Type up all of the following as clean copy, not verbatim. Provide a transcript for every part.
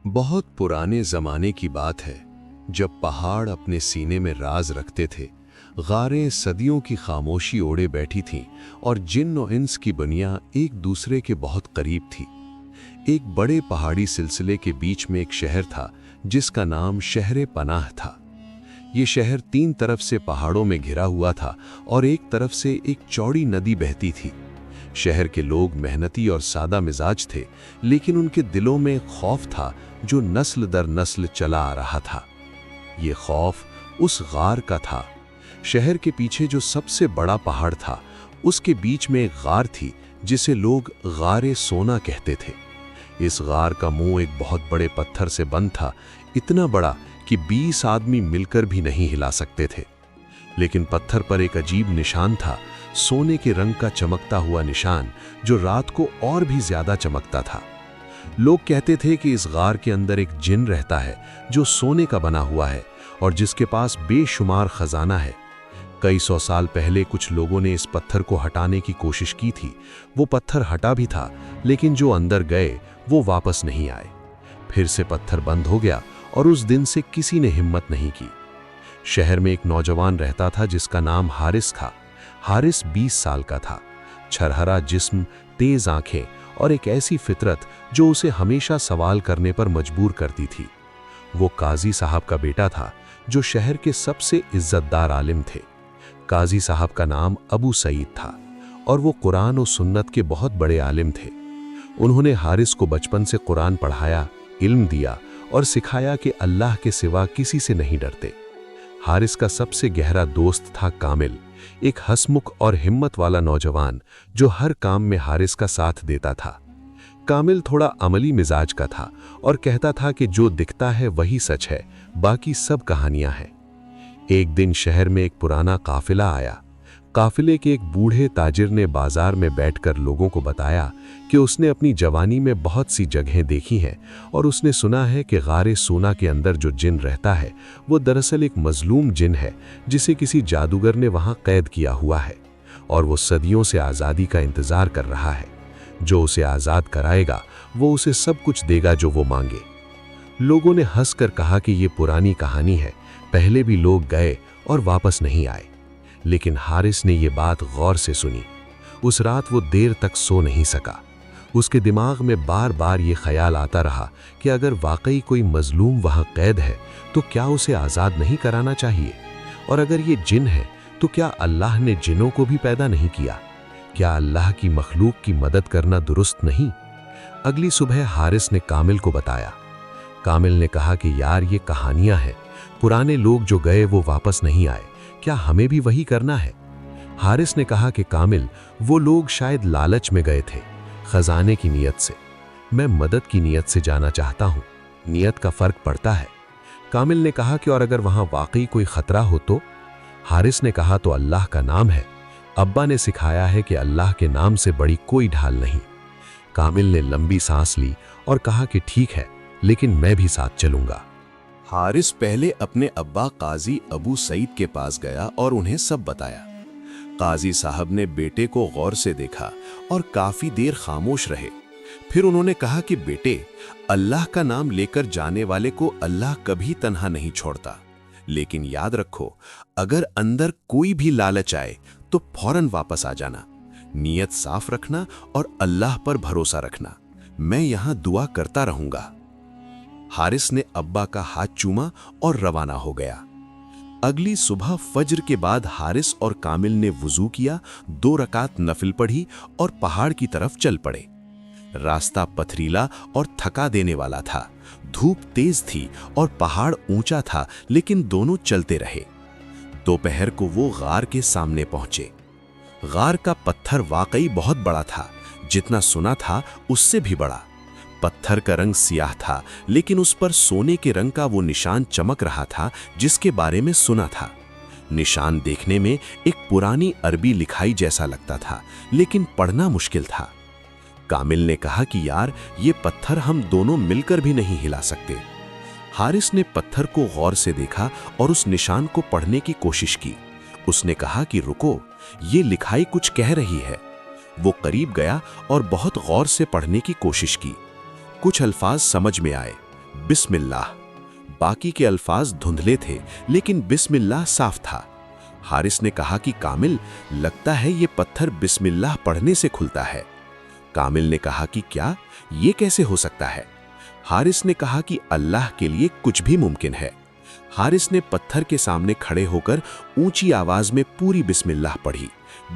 बहुत पुराने ज़माने की बात है जब पहाड़ अपने सीने में राज रखते थे। गारें सदियों की खामोशी ओढ़े बैठी थीं और जिन्न और इंस की बनियां एक दूसरे के बहुत करीब थी। एक बड़े पहाड़ी सिलसिले के बीच में एक शहर था जिसका नाम शहर पनाह था। ये शहर तीन तरफ से पहाड़ों में घिरा हुआ था और एक तरफ से एक चौड़ी नदी बहती थी। शहर के लोग मेहनती और सादा मिजाज थे, लेकिन उनके दिलों में खौफ था जो नस्ल दर नस्ल चला आ रहा था। ये खौफ उस गार का था। शहर के पीछे जो सबसे बड़ा पहाड़ था, उसके बीच में एक गार थी जिसे लोग गारे सोना कहते थे। इस गार का मुंह एक बहुत बड़े पत्थर से बंद था, इतना बड़ा कि 20 आदमी मिलकर भी नहीं हिला सकते थे। लेकिन पत्थर पर एक अजीब निशान था, सोने के रंग का चमकता हुआ निशान जो रात को और भी ज्यादा चमकता था। लोग कहते थे कि इस गार के अंदर एक जिन रहता है जो सोने का बना हुआ है और जिसके पास बेशुमार खजाना है। कई सौ साल पहले कुछ लोगों ने इस पत्थर को हटाने की कोशिश की थी। वो पत्थर हटा भी था, लेकिन जो अंदर गए वो वापस नहीं आए। फिर से पत्थर बंद हो गया और उस दिन से किसी ने हिम्मत नहीं की। शहर में एक नौजवान रहता था जिसका नाम हारिस था। हारिस 20 साल का था। छरहरा जिस्म, तेज आंखें और एक ऐसी फितरत जो उसे हमेशा सवाल करने पर मजबूर करती थी। वो काजी साहब का बेटा था जो शहर के सबसे इज्जतदार आलिम थे। काजी साहब का नाम अबू सईद था और वो कुरान और सुन्नत के बहुत बड़े आलिम थे। उन्होंने हारिस को बचपन से कुरान पढ़ाया, इल्म दिया और सिखाया कि अल्लाह के सिवा किसी से नहीं डरते। हारिस का सबसे गहरा दोस्त था कामिल, एक हंसमुख और हिम्मत वाला नौजवान जो हर काम में हारिस का साथ देता था। कामिल थोड़ा अमली मिजाज का था और कहता था कि जो दिखता है वही सच है, बाकी सब कहानियां हैं। एक दिन शहर में एक पुराना काफिला आया। काफिले के एक बूढ़े ताजिर ने बाजार में बैठकर लोगों को बताया कि उसने अपनी जवानी में बहुत सी जगहें देखी हैं और उसने सुना है कि गारे सोना के अंदर जो जिन रहता है वो दरअसल एक मजलूम जिन है जिसे किसी जादूगर ने वहां कैद किया हुआ है और वो सदियों से आज़ादी का इंतजार कर रहा है। जो उसे आज़ाद कराएगा वो उसे सब कुछ देगा जो वो मांगे। लोगों ने हंसकर कहा कि ये पुरानी कहानी है, पहले भी लोग गए और वापस नहीं आए। लेकिन हारिस ने ये बात गौर से सुनी। उस रात वो देर तक सो नहीं सका। उसके दिमाग में बार बार ये ख्याल आता रहा कि अगर वाकई कोई मजलूम वहां कैद है तो क्या उसे आज़ाद नहीं कराना चाहिए, और अगर ये जिन है तो क्या अल्लाह ने जिनों को भी पैदा नहीं किया? क्या अल्लाह की मखलूक की मदद करना दुरुस्त नहीं? अगली सुबह हारिस ने कामिल को बताया। कामिल ने कहा कि यार ये कहानियां हैं, पुराने लोग जो गए वो वापस नहीं आए, क्या हमें भी वही करना है? हारिस ने कहा कि कामिल, वो लोग शायद लालच में गए थे, खजाने की नीयत से। मैं मदद की नीयत से जाना चाहता हूँ, नीयत का फर्क पड़ता है। कामिल ने कहा कि और अगर वहां वाकई कोई खतरा हो तो? हारिस ने कहा तो अल्लाह का नाम है, अब्बा ने सिखाया है कि अल्लाह के नाम से बड़ी कोई ढाल नहीं। कामिल ने लंबी सांस ली और कहा कि ठीक है, लेकिन मैं भी साथ चलूंगा। हारिस पहले अपने अब्बा काजी अबू सईद के पास गया और उन्हें सब बताया। काजी साहब ने बेटे को गौर से देखा और काफी देर खामोश रहे। फिर उन्होंने कहा कि बेटे, अल्लाह का नाम लेकर जाने वाले को अल्लाह कभी तन्हा नहीं छोड़ता, लेकिन याद रखो, अगर अंदर कोई भी लालच आए तो फौरन वापस आ जाना। नीयत साफ रखना और अल्लाह पर भरोसा रखना। मैं यहां दुआ करता रहूंगा। हारिस ने अब्बा का हाथ चूमा और रवाना हो गया। अगली सुबह फज्र के बाद हारिस और कामिल ने वुजू किया, 2 रकात नफिल पढ़ी और पहाड़ की तरफ चल पड़े। रास्ता पथरीला और थका देने वाला था। धूप तेज थी और पहाड़ ऊंचा था, लेकिन दोनों चलते रहे। दोपहर को वो गार के सामने पहुंचे। गार का पत्थर वाकई बहुत बड़ा था, जितना सुना था उससे भी बड़ा। पत्थर का रंग सियाह था, लेकिन उस पर सोने के रंग का वो निशान चमक रहा था जिसके बारे में सुना था। निशान देखने में एक पुरानी अरबी लिखाई जैसा लगता था, लेकिन पढ़ना मुश्किल था। कामिल ने कहा कि यार, ये पत्थर हम दोनों मिलकर भी नहीं हिला सकते। हारिस ने पत्थर को गौर से देखा और उस निशान को पढ़ने की कोशिश की। उसने कहा कि रुको, ये लिखाई कुछ कह रही है। वो करीब गया और बहुत गौर से पढ़ने की कोशिश की। कुछ अल्फाज समझ में आए, बिस्मिल्लाह। बाकी के अल्फाज धुंधले थे, लेकिन बिस्मिल्लाह साफ था। हारिस ने कहा कि कामिल, लगता है ये पत्थर बिस्मिल्लाह पढ़ने से खुलता है। कामिल ने कहा कि क्या, ये कैसे हो सकता है? हारिस ने कहा कि अल्लाह के लिए कुछ भी मुमकिन है। हारिस ने पत्थर के सामने खड़े होकर ऊंची आवाज में पूरी बिस्मिल्लाह पढ़ी,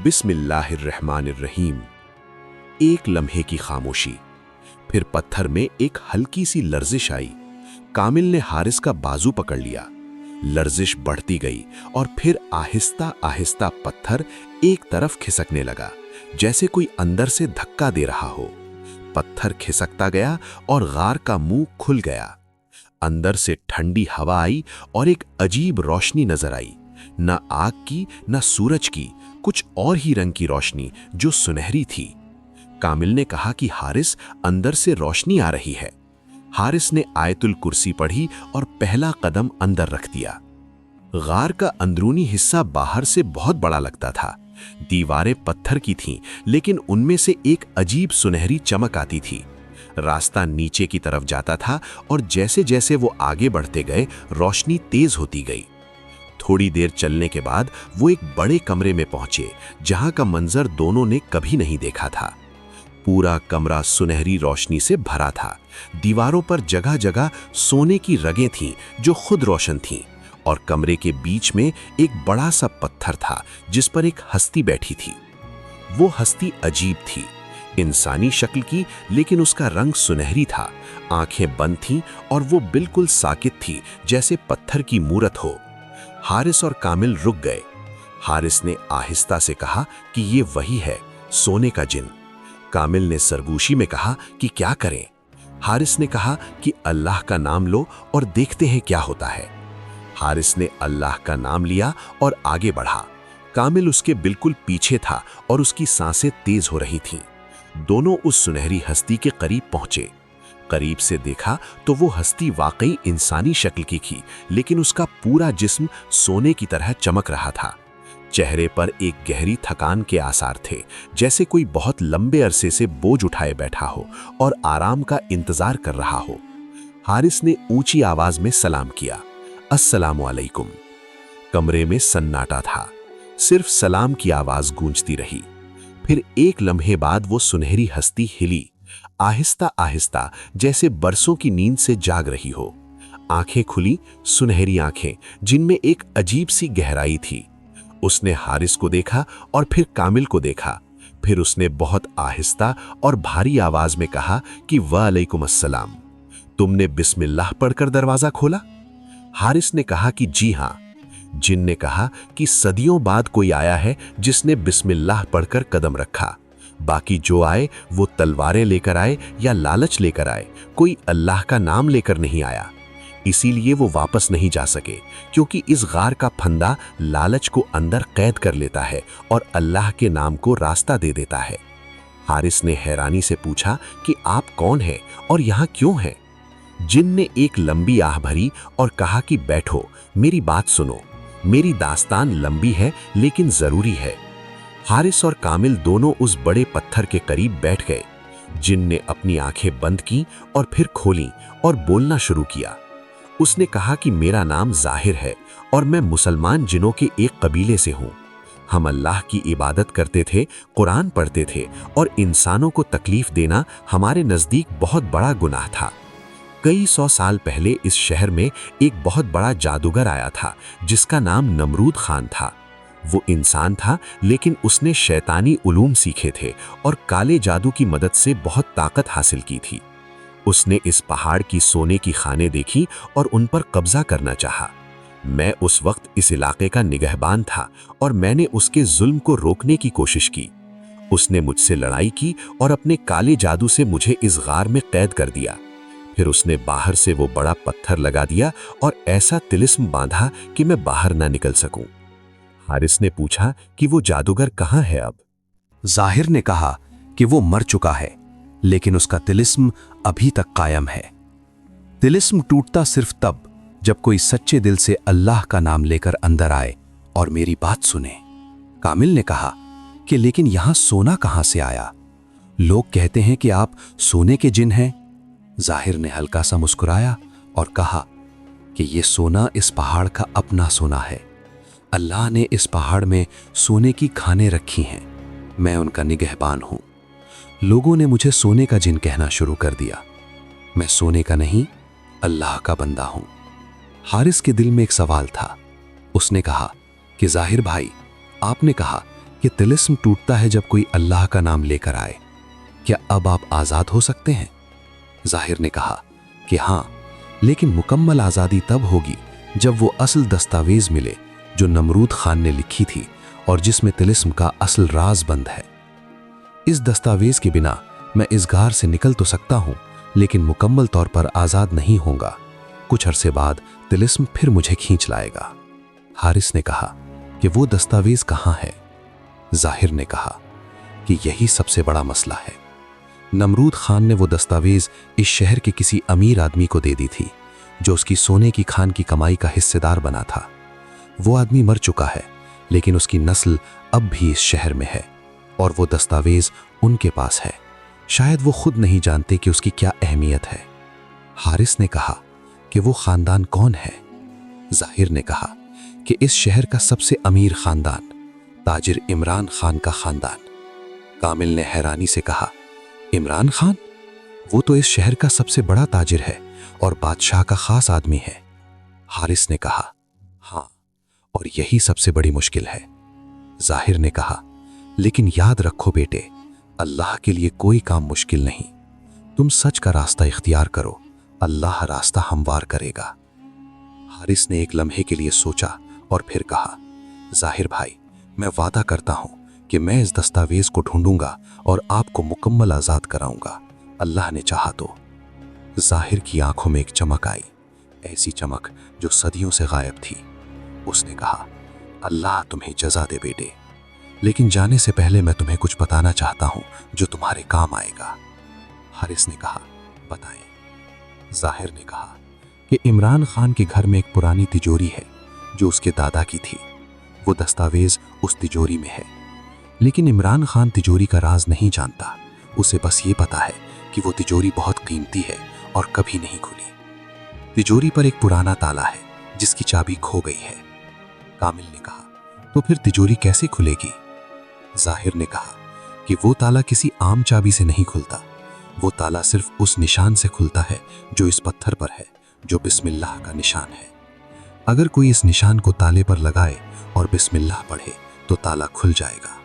बिस्मिल्लाहिर्रहमानिर्रहीम। एक लम्हे की खामोशी, फिर पत्थर में एक हल्की सी लर्जिश आई। कामिल ने हारिस का बाजू पकड़ लिया। लर्जिश बढ़ती गई और फिर आहिस्ता आहिस्ता पत्थर एक तरफ खिसकने लगा, जैसे कोई अंदर से धक्का दे रहा हो। पत्थर खिसकता गया और गार का मुंह खुल गया। अंदर से ठंडी हवा आई और एक अजीब रोशनी नजर आई, न आग की न सूरज की, कुछ और ही रंग की रोशनी जो सुनहरी थी। कामिल ने कहा कि हारिस, अंदर से रोशनी आ रही है। हारिस ने आयतुल कुर्सी पढ़ी और पहला कदम अंदर रख दिया। गार का अंदरूनी हिस्सा बाहर से बहुत बड़ा लगता था। दीवारें पत्थर की थीं, लेकिन उनमें से एक अजीब सुनहरी चमक आती थी। रास्ता नीचे की तरफ जाता था और जैसे जैसे वो आगे बढ़ते गए, रोशनी तेज होती गई। थोड़ी देर चलने के बाद वो एक बड़े कमरे में पहुंचे, जहां का मंजर दोनों ने कभी नहीं देखा था। पूरा कमरा सुनहरी रोशनी से भरा था। दीवारों पर जगह जगह सोने की रगें थीं जो खुद रोशन थीं, और कमरे के बीच में एक बड़ा सा पत्थर था जिस पर एक हस्ती बैठी थी। वो हस्ती अजीब थी, इंसानी शक्ल की, लेकिन उसका रंग सुनहरी था। आंखें बंद थीं और वो बिल्कुल साकित थी, जैसे पत्थर की मूरत हो। हारिस और कामिल रुक गए। हारिस ने आहिस्ता से कहा कि ये वही है, सोने का जिन। कामिल ने सरगोशी में कहा कि क्या करें? हारिस ने कहा कि अल्लाह का नाम लो और देखते हैं क्या होता है। हारिस ने अल्लाह का नाम लिया और आगे बढ़ा। कामिल उसके बिल्कुल पीछे था और उसकी सांसें तेज हो रही थीं। दोनों उस सुनहरी हस्ती के करीब पहुंचे। करीब से देखा तो वो हस्ती वाकई इंसानी शक्ल की थी, लेकिन उसका पूरा जिस्म सोने की तरह चमक रहा था। चेहरे पर एक गहरी थकान के आसार थे, जैसे कोई बहुत लंबे अरसे से बोझ उठाए बैठा हो और आराम का इंतजार कर रहा हो। हारिस ने ऊंची आवाज में सलाम किया, अस्सलामु अलैकुम। कमरे में सन्नाटा था, सिर्फ सलाम की आवाज गूंजती रही। फिर एक लम्हे बाद वो सुनहरी हस्ती हिली, आहिस्ता आहिस्ता, जैसे बरसों की नींद से जाग रही हो। आंखें खुली, सुनहरी आंखें जिनमें एक अजीब सी गहराई थी। उसने हारिस को देखा और फिर कामिल को देखा। फिर उसने बहुत आहिस्ता और भारी आवाज में कहा कि वालेकुम अस्सलाम। तुमने बिस्मिल्लाह पढ़कर दरवाजा खोला? हारिस ने कहा कि जी हां। जिन ने कहा कि सदियों बाद कोई आया है जिसने बिस्मिल्लाह पढ़कर कदम रखा। बाकी जो आए वो तलवारें लेकर आए या लालच लेकर आए, कोई अल्लाह का नाम लेकर नहीं आया। इसीलिए वो वापस नहीं जा सके, क्योंकि इस गार का फंदा लालच को अंदर कैद कर लेता है और अल्लाह के नाम को रास्ता दे देता है। हारिस ने हैरानी से पूछा कि आप कौन हैं और यहाँ क्यों हैं? जिन ने एक लंबी आह भरी और कहा कि बैठो, मेरी बात सुनो। मेरी दास्तान लंबी है लेकिन जरूरी है। हारिस और कामिल दोनों उस बड़े पत्थर के करीब बैठ गए। जिन ने अपनी आंखें बंद की और फिर खोली और बोलना शुरू किया। उसने कहा कि मेरा नाम जाहिर है और मैं मुसलमान जिनों के एक कबीले से हूँ। हम अल्लाह की इबादत करते थे, कुरान पढ़ते थे और इंसानों को तकलीफ देना हमारे नज़दीक बहुत बड़ा गुनाह था। कई 100 साल पहले इस शहर में एक बहुत बड़ा जादूगर आया था जिसका नाम नमरूद खान था। वो इंसान था, लेकिन उसने शैतानी उलूम सीखे थे और काले जादू की मदद से बहुत ताकत हासिल की थी। उसने इस पहाड़ की सोने की खानें देखी और उन पर कब्जा करना चाहा। मैं उस वक्त इस इलाके का निगहबान था और मैंने उसके जुल्म को रोकने की कोशिश की। उसने मुझसे लड़ाई की और अपने काले जादू से मुझे इस गार में कैद कर दिया। फिर उसने बाहर से वो बड़ा पत्थर लगा दिया और ऐसा तिलिस्म बांधा कि मैं बाहर ना निकल सकूं। हारिस ने पूछा कि वो जादूगर कहाँ है अब? जाहिर ने कहा कि वो मर चुका है, लेकिन उसका तिलिस्म अभी तक कायम है। तिलिस्म टूटता सिर्फ तब जब कोई सच्चे दिल से अल्लाह का नाम लेकर अंदर आए और मेरी बात सुने। कामिल ने कहा कि लेकिन यहां सोना कहां से आया? लोग कहते हैं कि आप सोने के जिन हैं। जाहिर ने हल्का सा मुस्कुराया اور کہا کہ یہ سونا اس پہاڑ کا اپنا سونا ہے۔ اللہ نے اس پہاڑ میں سونے کی کھانیں رکھی ہیں، میں ان کا نگہبان ہوں۔ لوگوں نے مجھے سونے کا جن کہنا شروع کر دیا۔ میں سونے کا نہیں، اللہ کا بندہ ہوں۔ حارث کے دل میں ایک سوال تھا۔ اس نے کہا کہ ظاہر بھائی، آپ نے کہا کہ طلسم ٹوٹتا ہے جب کوئی اللہ کا نام لے کر آئے، کیا اب آپ آزاد ہو سکتے ہیں؟ ظاہر نے کہا کہ ہاں، لیکن مکمل آزادی تب ہوگی جب وہ اصل دستاویز ملے جو نمرود خان نے لکھی تھی اور جس میں طلسم کا اصل راز بند ہے۔ اس دستاویز کے بنا میں اس غار سے نکل تو سکتا ہوں، لیکن مکمل طور پر آزاد نہیں ہوں گا۔ کچھ عرصے بعد طلسم پھر مجھے کھینچ لائے گا۔ حارث نے کہا کہ وہ دستاویز کہاں ہے؟ ظاہر نے کہا کہ یہی سب سے بڑا مسئلہ ہے۔ نمرود خان نے وہ دستاویز اس شہر کے کسی امیر آدمی کو دے دی تھی جو اس کی سونے کی کھان کی کمائی کا حصے دار بنا تھا۔ وہ آدمی مر چکا ہے، لیکن اس کی نسل اب بھی اس شہر میں ہے اور وہ دستاویز ان کے پاس ہے۔ شاید وہ خود نہیں جانتے کہ اس کی کیا اہمیت ہے۔ حارث نے کہا کہ وہ خاندان کون ہے؟ ظاہر نے کہا کہ اس شہر کا سب سے امیر خاندان، تاجر عمران خان کا خاندان۔ کامل نے حیرانی سے کہا، عمران خان؟ وہ تو اس شہر کا سب سے بڑا تاجر ہے اور بادشاہ کا خاص آدمی ہے۔ حارث نے کہا، ہاں، اور یہی سب سے بڑی مشکل ہے۔ ظاہر نے کہا، لیکن یاد رکھو بیٹے، اللہ کے لیے کوئی کام مشکل نہیں۔ تم سچ کا راستہ اختیار کرو، اللہ راستہ ہموار کرے گا۔ حارث نے ایک لمحے کے لیے سوچا اور پھر کہا، ظاہر بھائی، میں وعدہ کرتا ہوں کہ میں اس دستاویز کو ڈھونڈوں گا اور آپ کو مکمل آزاد کراؤں گا، اللہ نے چاہا تو۔ ظاہر کی آنکھوں میں ایک چمک آئی، ایسی چمک جو صدیوں سے غائب تھی۔ اس نے کہا، اللہ تمہیں جزا دے بیٹے، لیکن جانے سے پہلے میں تمہیں کچھ بتانا چاہتا ہوں جو تمہارے کام آئے گا۔ حارث نے کہا، بتائیں۔ ظاہر نے کہا کہ عمران خان کے گھر میں ایک پرانی تجوری ہے جو اس کے دادا کی تھی۔ وہ دستاویز اس تجوری میں ہے، لیکن عمران خان تجوری کا راز نہیں جانتا۔ اسے بس یہ پتا ہے کہ وہ تجوری بہت قیمتی ہے اور کبھی نہیں کھلی۔ تجوری پر ایک پرانا تالا ہے جس کی چابی کھو گئی ہے۔ کامل نے کہا، تو پھر تجوری کیسے کھلے گی؟ ظاہر نے کہا کہ وہ تالا کسی عام چابی سے نہیں کھلتا، وہ تالا صرف اس نشان سے کھلتا ہے جو اس پتھر پر ہے، جو بسم اللہ کا نشان ہے۔ اگر کوئی اس نشان کو تالے پر لگائے اور بسم اللہ پڑھے تو تالا کھل جائے گا۔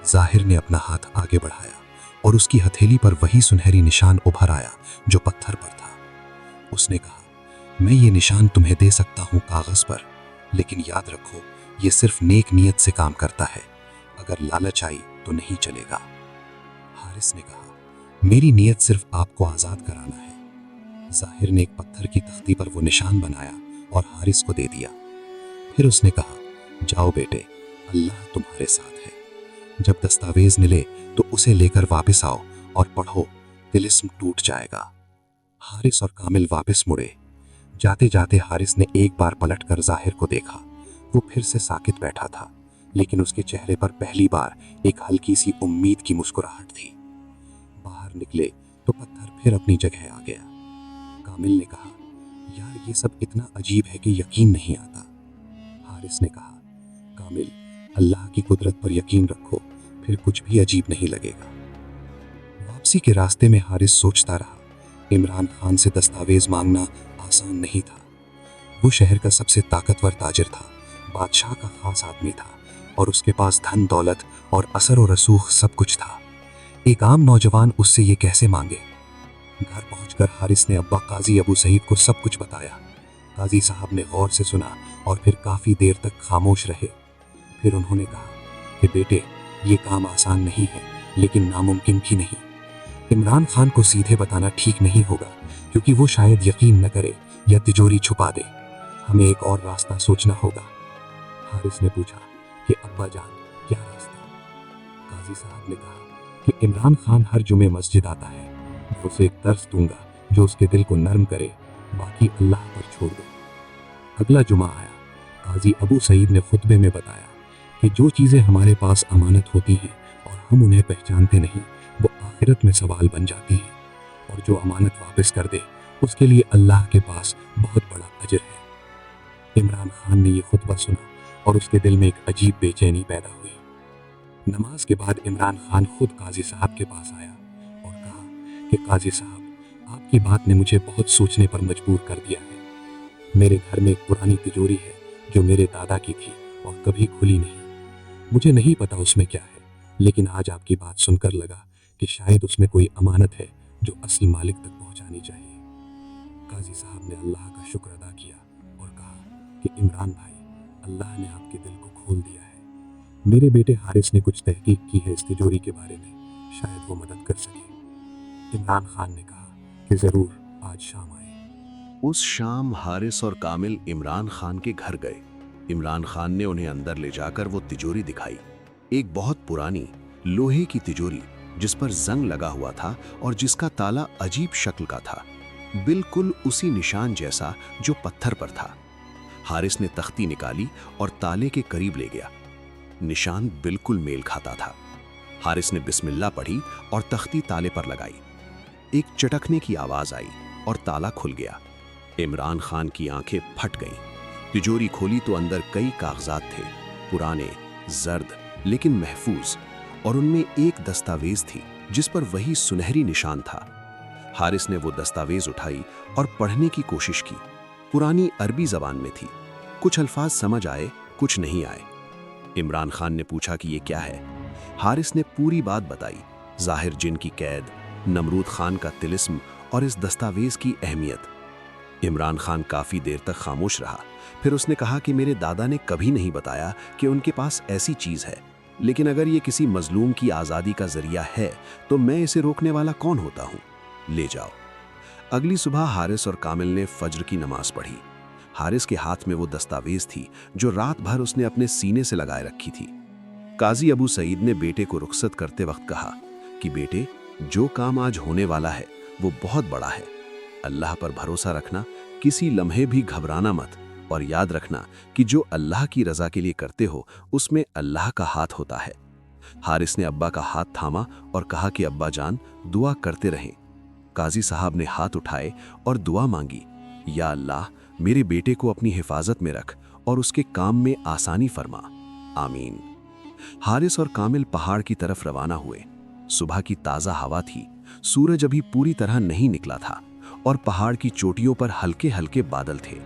ظاہر نے اپنا ہاتھ آگے بڑھایا اور اس کی ہتھیلی پر وہی سنہری نشان ابھر آیا جو پتھر پر تھا۔ اس نے کہا، میں یہ نشان تمہیں دے سکتا ہوں کاغذ پر، لیکن یاد رکھو یہ صرف نیک نیت سے کام کرتا ہے، اگر لالچ آئی تو نہیں چلے گا۔ حارث نے کہا، میری نیت صرف آپ کو آزاد کرانا ہے۔ ظاہر نے ایک پتھر کی تختی پر وہ نشان بنایا اور حارث کو دے دیا۔ پھر اس نے کہا، جاؤ بیٹے، اللہ تمہارے ساتھ ہے۔ جب دستاویز ملے تو اسے لے کر واپس آؤ اور پڑھو، طلسم ٹوٹ جائے گا۔ حارث اور کامل واپس مڑے۔ جاتے جاتے حارث نے ایک بار پلٹ کر ظاہر کو دیکھا۔ وہ پھر سے ساکت بیٹھا تھا، لیکن اس کے چہرے پر پہلی بار ایک ہلکی سی امید کی مسکراہٹ تھی۔ باہر نکلے تو پتھر پھر اپنی جگہ آ گیا۔ کامل نے کہا، یار یہ سب اتنا عجیب ہے کہ یقین نہیں آتا۔ حارث نے کہا، کامل، اللہ کی قدرت پر یقین رکھو، پھر کچھ بھی عجیب نہیں لگے گا۔ واپسی کے راستے میں حارث سوچتا رہا، عمران خان سے دستاویز مانگنا آسان نہیں تھا۔ وہ شہر کا سب سے طاقتور تاجر تھا، بادشاہ کا خاص آدمی تھا، اور اس کے پاس دھن دولت اور اثر و رسوخ سب کچھ تھا۔ ایک عام نوجوان اس سے یہ کیسے مانگے؟ گھر پہنچ کر حارث نے ابا قاضی ابو سعید کو سب کچھ بتایا۔ قاضی صاحب نے غور سے سنا اور پھر کافی دیر تک خاموش رہے۔ پھر انہوں نے کہا کہ بیٹے، یہ کام آسان نہیں ہے، لیکن ناممکن بھی نہیں۔ عمران خان کو سیدھے بتانا ٹھیک نہیں ہوگا، کیونکہ وہ شاید یقین نہ کرے یا تجوری چھپا دے۔ ہمیں ایک اور راستہ سوچنا ہوگا۔ حارث نے پوچھا کہ ابا جان، کیا راستہ؟ قاضی صاحب نے کہا کہ عمران خان ہر جمعے مسجد آتا ہے، میں اسے ایک درس دوں گا جو اس کے دل کو نرم کرے، باقی اللہ پر چھوڑ دو۔ اگلا جمعہ آیا۔ قاضی ابو سعید نے خطبے میں بتایا کہ جو چیزیں ہمارے پاس امانت ہوتی ہیں اور ہم انہیں پہچانتے نہیں، وہ آخرت میں سوال بن جاتی ہیں، اور جو امانت واپس کر دے اس کے لیے اللہ کے پاس بہت بڑا اجر ہے۔ عمران خان نے یہ خطبہ سنا اور اس کے دل میں ایک عجیب بے چینی پیدا ہوئی۔ نماز کے بعد عمران خان خود قاضی صاحب کے پاس آیا اور کہا کہ قاضی صاحب، آپ کی بات نے مجھے بہت سوچنے پر مجبور کر دیا ہے۔ میرے گھر میں ایک پرانی تجوری ہے جو میرے دادا کی تھی اور کبھی کھلی نہیں۔ مجھے نہیں پتا اس میں کیا ہے، لیکن آج آپ کی بات سن کر لگا کہ شاید اس میں کوئی امانت ہے جو اصل مالک تک پہنچانی چاہیے۔ قاضی صاحب نے اللہ کا شکر ادا کیا اور کہا کہ عمران بھائی، اللہ نے آپ کے دل کو کھول دیا ہے۔ میرے بیٹے حارث نے کچھ تحقیق کی ہے اس تجوری کے بارے میں، شاید وہ مدد کر سکے۔ عمران خان نے کہا کہ ضرور، آج شام آئے۔ اس شام حارث اور کامل عمران خان کے گھر گئے۔ عمران خان نے انہیں اندر لے جا کر وہ تجوری دکھائی، ایک بہت پرانی لوہے کی تجوری جس پر زنگ لگا ہوا تھا اور جس کا تالا عجیب شکل کا تھا، بالکل اسی نشان جیسا جو پتھر پر تھا۔ حارث نے تختی نکالی اور تالے کے قریب لے گیا۔ نشان بالکل میل کھاتا تھا۔ حارث نے بسم اللہ پڑھی اور تختی تالے پر لگائی۔ ایک چٹکنے کی آواز آئی اور تالا کھل گیا۔ عمران خان کی آنکھیں پھٹ گئیں۔ تجوری کھولی تو اندر کئی کاغذات تھے، پرانے، زرد لیکن محفوظ، اور ان میں ایک دستاویز تھی جس پر وہی سنہری نشان تھا۔ حارث نے وہ دستاویز اٹھائی اور پڑھنے کی کوشش کی۔ پرانی عربی زبان میں تھی، کچھ الفاظ سمجھ آئے، کچھ نہیں آئے۔ عمران خان نے پوچھا کہ یہ کیا ہے؟ حارث نے پوری بات بتائی، ظاہر جن کی قید، نمرود خان کا طلسم اور اس دستاویز کی اہمیت۔ عمران خان کافی دیر تک خاموش رہا، پھر اس نے کہا کہ میرے دادا نے کبھی نہیں بتایا کہ ان کے پاس ایسی چیز ہے، لیکن اگر یہ کسی مظلوم کی آزادی کا ذریعہ ہے تو میں اسے روکنے والا کون ہوتا ہوں؟ لے جاؤ۔ اگلی صبح حارث اور کامل نے فجر کی نماز پڑھی۔ حارث کے ہاتھ میں وہ دستاویز تھی جو رات بھر اس نے اپنے سینے سے لگائے رکھی تھی۔ قاضی ابو سعید نے بیٹے کو رخصت کرتے وقت کہا کہ بیٹے، جو کام آج ہونے والا ہے وہ بہت بڑا ہے۔ اللہ پر بھروسہ رکھنا، کسی لمحے بھی گھبرانا مت، اور یاد رکھنا کہ جو اللہ کی رضا کے لیے کرتے ہو اس میں اللہ کا ہاتھ ہوتا ہے۔ حارث نے ابا کا ہاتھ تھاما اور کہا کہ ابا جان، دعا کرتے رہیں۔ قاضی صاحب نے ہاتھ اٹھائے اور دعا مانگی، یا اللہ، میرے بیٹے کو اپنی حفاظت میں رکھ اور اس کے کام میں آسانی فرما، آمین۔ حارث اور کامل پہاڑ کی طرف روانہ ہوئے۔ صبح کی تازہ ہوا تھی، سورج ابھی پوری طرح نہیں نکلا تھا اور پہاڑ کی چوٹیوں پر ہلکے ہلکے بادل تھے۔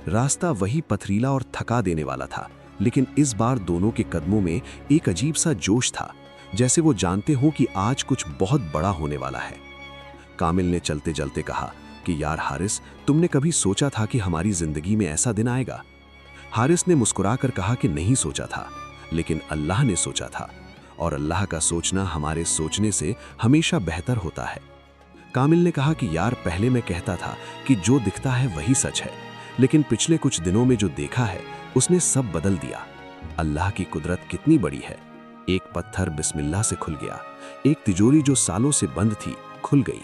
راستہ وہی پتھریلا اور تھکا دینے والا تھا، لیکن اس بار دونوں کے قدموں میں ایک عجیب سا جوش تھا، جیسے وہ جانتے ہوں کہ آج کچھ بہت بڑا ہونے والا ہے۔ کامل نے چلتے چلتے کہا کہ یار حارث، تم نے کبھی سوچا تھا کہ ہماری زندگی میں ایسا دن آئے گا؟ حارث نے مسکرا کر کہا کہ نہیں سوچا تھا، لیکن اللہ نے سوچا تھا، اور اللہ کا سوچنا ہمارے سوچنے سے ہمیشہ بہتر ہوتا ہے۔ کامل نے کہا کہ یار، پہلے میں کہتا تھا کہ جو دکھتا ہے وہی سچ ہے، لیکن پچھلے کچھ دنوں میں جو دیکھا ہے اس نے سب بدل دیا۔ اللہ کی قدرت کتنی بڑی ہے۔ ایک پتھر بسم اللہ سے کھل گیا، ایک تجوری جو سالوں سے بند تھی کھل گئی۔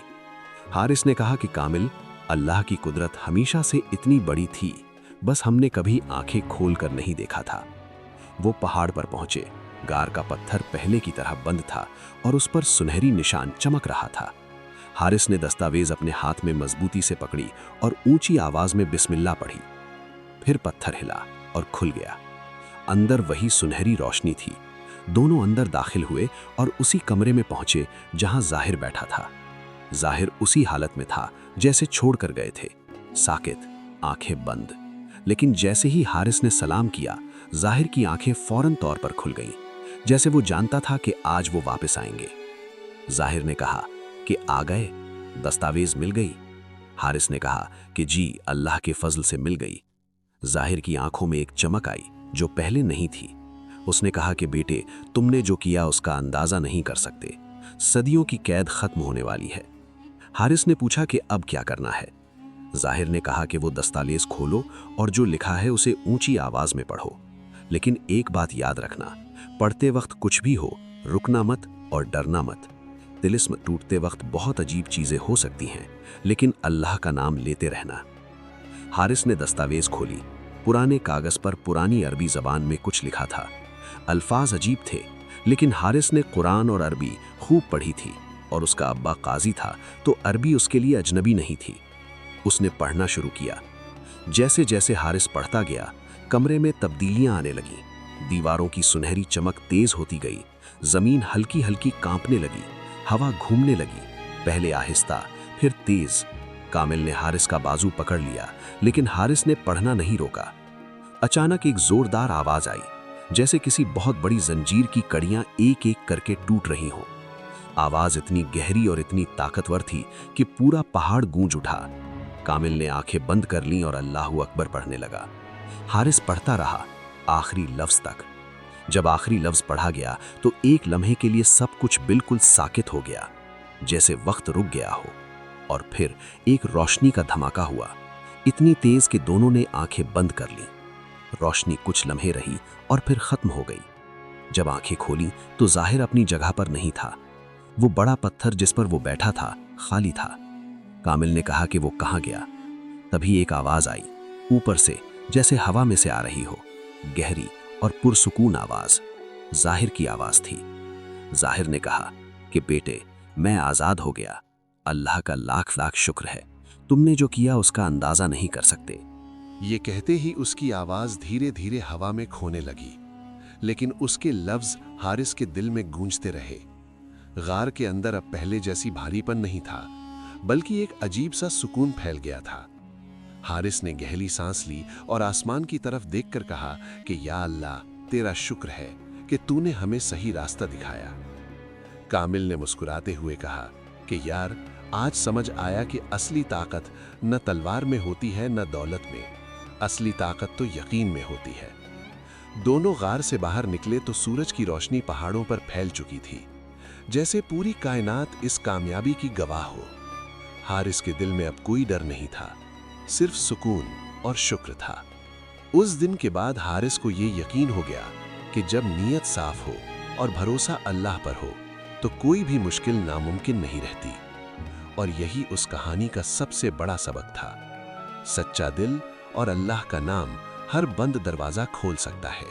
حارث نے کہا کہ کامل، اللہ کی قدرت ہمیشہ سے اتنی بڑی تھی، بس ہم نے کبھی آنکھیں کھول کر نہیں دیکھا تھا۔ وہ پہاڑ پر پہنچے۔ غار کا پتھر پہلے کی طرح بند تھا اور اس پر سنہری نشان چمک رہا تھا۔ حارث نے دستاویز اپنے ہاتھ میں مضبوطی سے پکڑی اور اونچی آواز میں بسم اللہ پڑھی۔ پھر پتھر ہلا اور کھل گیا۔ اندر وہی سنہری روشنی تھی۔ دونوں اندر داخل ہوئے اور اسی کمرے میں پہنچے جہاں ظاہر بیٹھا تھا۔ ظاہر اسی حالت میں تھا جیسے چھوڑ کر گئے تھے، ساکت، آنکھیں بند۔ لیکن جیسے ہی حارث نے سلام کیا، ظاہر کی آنکھیں فوراً طور پر کھل گئیں، جیسے وہ جانتا تھا کہ آج وہ واپس آئیں گے۔ ظاہر نے کہا کہ آ گئے، دستاویز مل گئی؟ حارث نے کہا کہ جی، اللہ کے فضل سے مل گئی۔ ظاہر کی آنکھوں میں ایک چمک آئی جو پہلے نہیں تھی۔ اس نے کہا کہ بیٹے، تم نے جو کیا اس کا اندازہ نہیں کر سکتے۔ صدیوں کی قید ختم ہونے والی ہے۔ حارث نے پوچھا کہ اب کیا کرنا ہے؟ ظاہر نے کہا کہ وہ دستاویز کھولو اور جو لکھا ہے اسے اونچی آواز میں پڑھو، لیکن ایک بات یاد رکھنا، پڑھتے وقت کچھ بھی ہو، رکنا مت اور ڈرنا مت۔ طلسم ٹوٹتے وقت بہت عجیب چیزیں ہو سکتی ہیں، لیکن اللہ کا نام لیتے رہنا۔ حارث نے دستاویز کھولی۔ پرانے کاغذ پر پرانی عربی زبان میں کچھ لکھا تھا۔ الفاظ عجیب تھے، لیکن حارث نے قرآن اور عربی خوب پڑھی تھی، اور اس کا ابا قاضی تھا تو عربی اس کے لیے اجنبی نہیں تھی۔ उसने पढ़ना शुरू किया। जैसे जैसे हारिस पढ़ता गया, कमरे में तब्दीलियां आने लगीं। दीवारों की सुनहरी चमक तेज होती गई, जमीन हल्की हल्की कांपने लगी, हवा घूमने लगी, पहले आहिस्ता फिर तेज। कामिल ने हारिस का बाजू पकड़ लिया, लेकिन हारिस ने पढ़ना नहीं रोका। अचानक एक जोरदार आवाज आई, जैसे किसी बहुत बड़ी जंजीर की कड़ियां एक एक करके टूट रही हों। आवाज इतनी गहरी और इतनी ताकतवर थी कि पूरा पहाड़ गूंज उठा। कामिल ने आंखें बंद कर लीं और अल्लाहू अकबर पढ़ने लगा। हारिस पढ़ता रहा, आखिरी लफ्ज तक। जब आखिरी लफ्ज पढ़ा गया तो एक लम्हे के लिए सब कुछ बिल्कुल साकित हो गया, जैसे वक्त रुक गया हो। और फिर एक रोशनी का धमाका हुआ, इतनी तेज कि दोनों ने आंखें बंद कर लीं। रोशनी कुछ लम्हे रही और फिर खत्म हो गई। जब आंखें खोली तो जाहिर अपनी जगह पर नहीं था। वो बड़ा पत्थर जिस पर वो बैठा था खाली था। कामिल ने कहा कि वो कहाँ गया। तभी एक आवाज आई, ऊपर से, जैसे हवा में से आ रही हो, गहरी और पुरसुकून आवाज। जाहिर की आवाज थी। जाहिर ने कहा कि बेटे, मैं आजाद हो गया। अल्लाह का लाख लाख शुक्र है। तुमने जो किया उसका अंदाजा नहीं कर सकते। ये कहते ही उसकी आवाज धीरे धीरे हवा में खोने लगी, लेकिन उसके लफ्ज हारिस के दिल में गूंजते रहे। गार के अंदर अब पहले जैसी भारीपन नहीं था, बल्कि एक अजीब सा सुकून फैल गया था। हारिस ने गहरी सांस ली और आसमान की तरफ देखकर कहा कि या अल्लाह, तेरा शुक्र है कि तूने हमें सही रास्ता दिखाया। कामिल ने मुस्कुराते हुए कहा कि यार, आज समझ आया कि असली ताकत न तलवार में होती है न दौलत में। असली ताकत तो यकीन में होती है। दोनों गार से बाहर निकले तो सूरज की रोशनी पहाड़ों पर फैल चुकी थी, जैसे पूरी कायनात इस कामयाबी की गवाह हो। हारिस के दिल में अब कोई डर नहीं था, सिर्फ सुकून और शुक्र था। उस दिन के बाद हारिस को ये यकीन हो गया कि जब नीयत साफ हो और भरोसा अल्लाह पर हो तो कोई भी मुश्किल नामुमकिन नहीं रहती। और यही उस कहानी का सबसे बड़ा सबक था। सच्चा दिल और अल्लाह का नाम हर बंद दरवाजा खोल सकता है।